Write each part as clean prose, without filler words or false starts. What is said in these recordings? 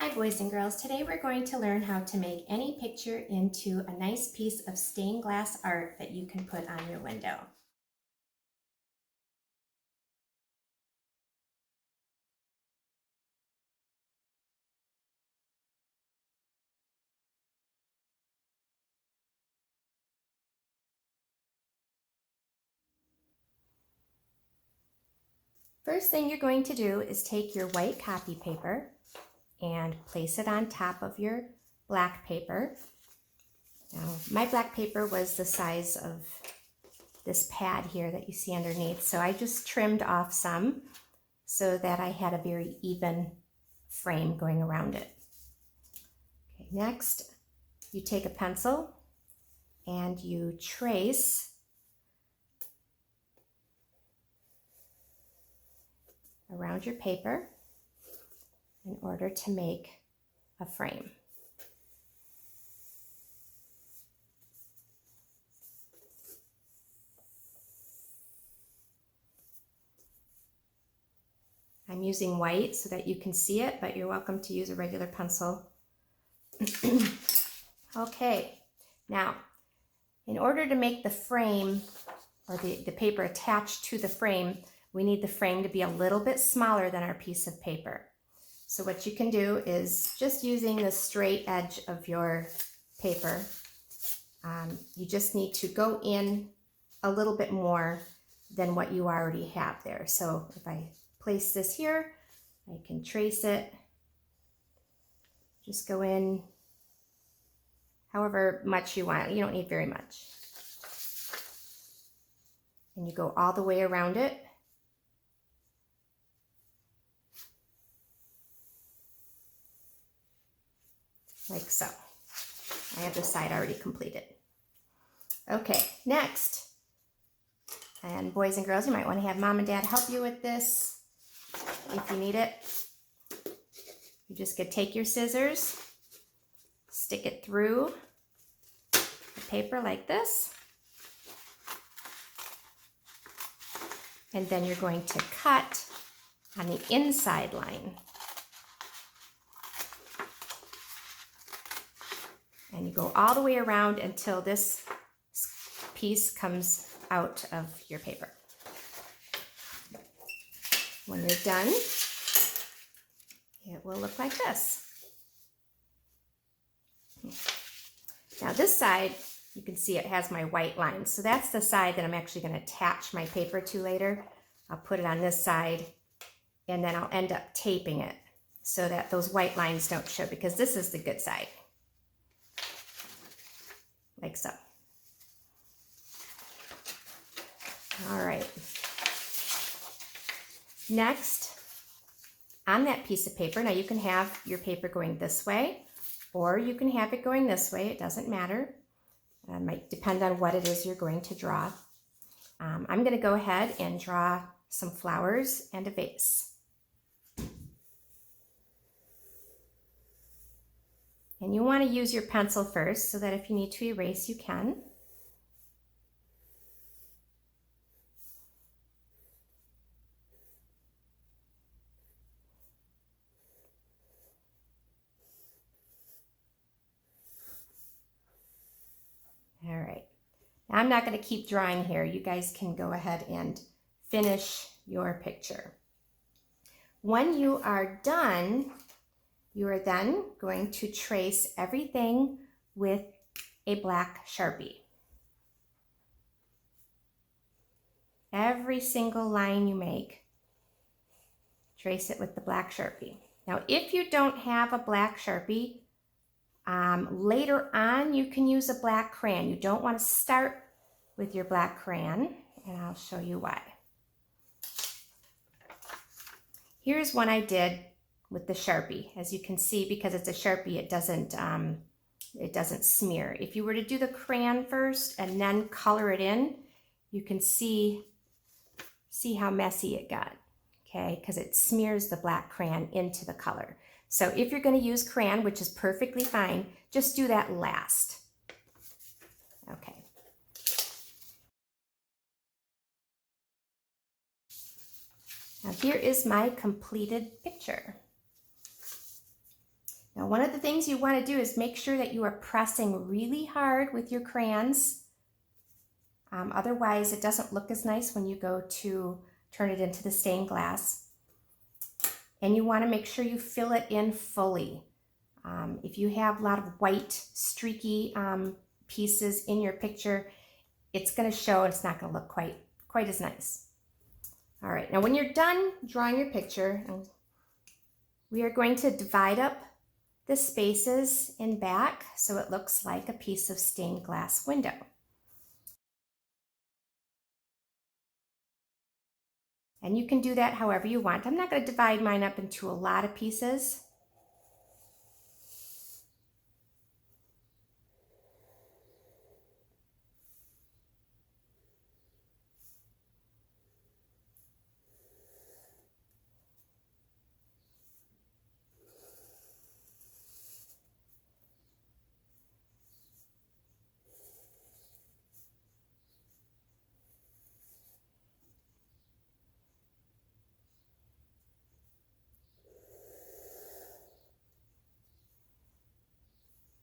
Hi boys and girls, today we're going to learn how to make any picture into a nice piece of stained glass art that you can put on your window. First thing you're going to do is take your white copy paper and place it on top of your black paper. Now, my black paper was the size of this pad here that you see underneath, so I just trimmed off some so that I had a very even frame going around it. Okay, next, you take a pencil and you trace around your paper in order to make a frame. I'm using white so that you can see it, but you're welcome to use a regular pencil. Okay, now in order to make the frame or the paper attached to the frame, we need the frame to be a little bit smaller than our piece of paper. So what you can do is just using the straight edge of your paper, you just need to go in a little bit more than what you already have there. So if I place this here, I can trace it, just go in however much you want. You don't need very much. And you go all the way around it. Like so. I have this side already completed. Okay, next. And boys and girls, you might want to have mom and dad help you with this if you need it. You just could take your scissors, stick it through the paper like this. And then you're going to cut on the inside line. And you go all the way around until this piece comes out of your paper. When you're done, it will look like this. Now this side, you can see it has my white lines. So that's the side that I'm actually going to attach my paper to later. I'll put it on this side and then I'll end up taping it so that those white lines don't show, because this is the good side. Like so. All right. Next, on that piece of paper, now you can have your paper going this way, or you can have it going this way. It doesn't matter. It might depend on what it is you're going to draw. I'm going to go ahead and draw some flowers and a vase. And you want to use your pencil first so that if you need to erase, you can. All right. Now I'm not going to keep drawing here. You guys can go ahead and finish your picture. When you are done, you are then going to trace everything with a black Sharpie. Every single line you make, trace it with the black Sharpie. Now, if you don't have a black Sharpie, later on you can use a black crayon. You don't want to start with your black crayon, and I'll show you why. Here's one I did with the Sharpie. As you can see, because it's a Sharpie, it doesn't smear. If you were to do the crayon first and then color it in, you can see how messy it got, okay? Because it smears the black crayon into the color. So if you're going to use crayon, which is perfectly fine, just do that last. Okay. Now here is my completed picture. Now, one of the things you want to do is make sure that you are pressing really hard with your crayons. Otherwise, it doesn't look as nice when you go to turn it into the stained glass. And you want to make sure you fill it in fully. If you have a lot of white, streaky pieces in your picture, it's going to show and it's not going to look quite as nice. All right, now when you're done drawing your picture, we are going to divide up the spaces in back so it looks like a piece of stained glass window. And you can do that however you want. I'm not going to divide mine up into a lot of pieces.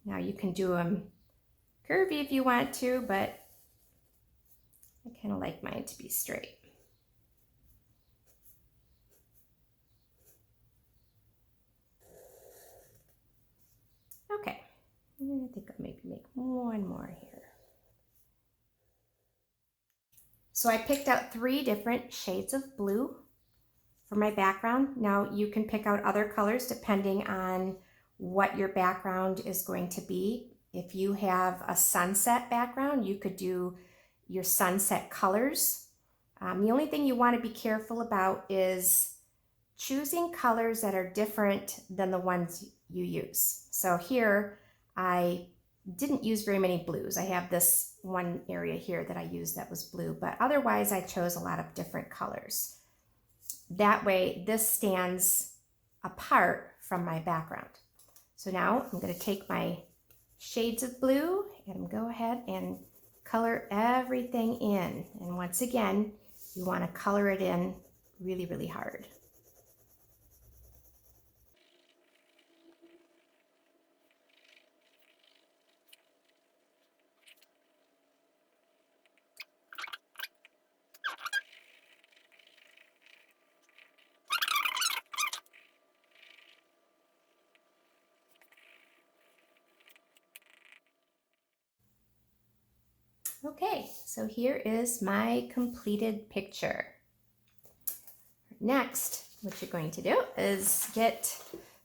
Now you can do them curvy if you want to, but I kind of like mine to be straight. Okay, I think I'll maybe make one more here. So I picked out 3 different shades of blue for my background. Now you can pick out other colors depending on what your background is going to be. If you have a sunset background, you could do your sunset colors. The only thing you want to be careful about is choosing colors that are different than the ones you use. So here I didn't use very many blues. I have this one area here that I used that was blue, but otherwise I chose a lot of different colors. That way this stands apart from my background. So now I'm going to take my shades of blue and go ahead and color everything in. And once again, you want to color it in really, really hard. Okay, so here is my completed picture. Next, what you're going to do is get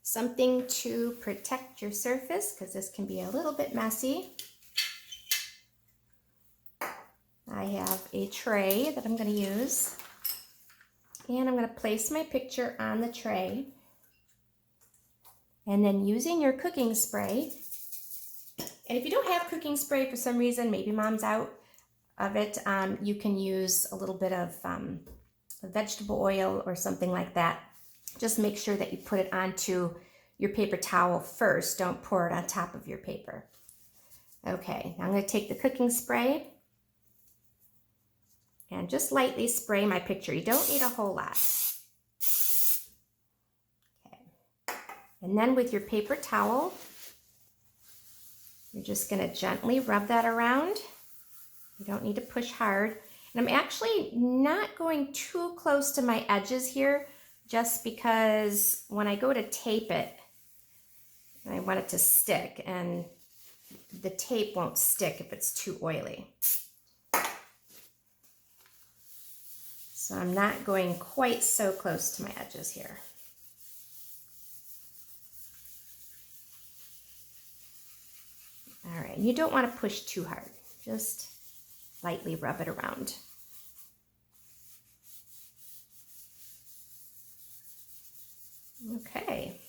something to protect your surface because this can be a little bit messy. I have a tray that I'm going to use, and I'm going to place my picture on the tray, and then using your cooking spray. And if you don't have cooking spray for some reason, maybe mom's out of it, you can use a little bit of vegetable oil or something like that. Just make sure that you put it onto your paper towel first. Don't pour it on top of your paper. Okay, now I'm going to take the cooking spray and just lightly spray my picture. You don't need a whole lot. Okay, and then with your paper towel, you're just going to gently rub that around. You don't need to push hard. And I'm actually not going too close to my edges here, just because when I go to tape it, I want it to stick, and the tape won't stick if it's too oily. So I'm not going quite so close to my edges here. All right, you don't want to push too hard. Just lightly rub it around. Okay.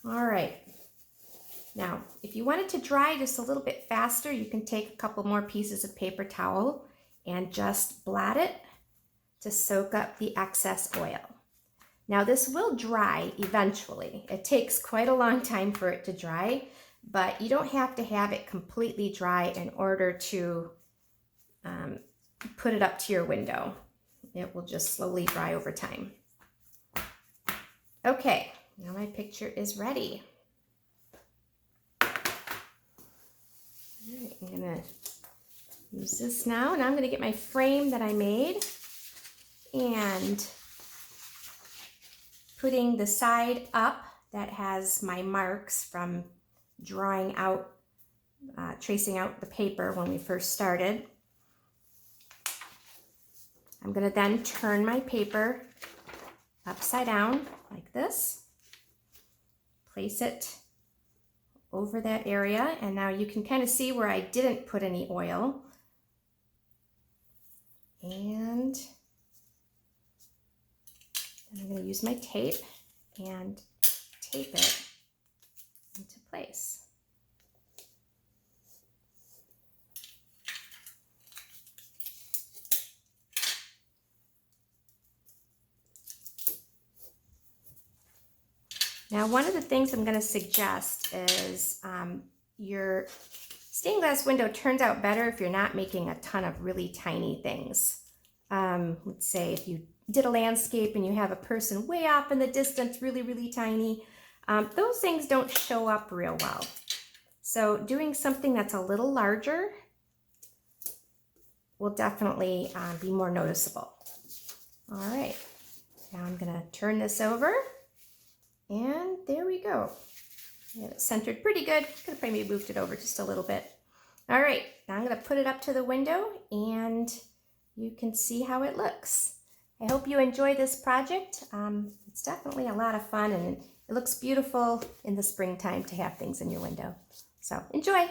All right. Now, if you want it to dry just a little bit faster, you can take a couple more pieces of paper towel and just blot it to soak up the excess oil. Now, this will dry eventually. It takes quite a long time for it to dry, but you don't have to have it completely dry in order to put it up to your window. It will just slowly dry over time. Okay, now my picture is ready. right, I'm gonna use this now, and I'm gonna get my frame that I made and putting the side up that has my marks from drawing out, tracing out the paper when we first started. I'm gonna then turn my paper upside down like this, place it over that area, and now you can kind of see where I didn't put any oil. And then I'm going to use my tape and tape it into place. Now, one of the things I'm going to suggest is your stained glass window turns out better if you're not making a ton of really tiny things. Let's say if you did a landscape and you have a person way off in the distance, really, really tiny, those things don't show up real well. So doing something that's a little larger will definitely be more noticeable. All right, now I'm going to turn this over. And there we go. We have it centered pretty good. Could have maybe moved it over just a little bit. All right, now I'm going to put it up to the window and you can see how it looks. I hope you enjoy this project. It's definitely a lot of fun, and it looks beautiful in the springtime to have things in your window. So enjoy.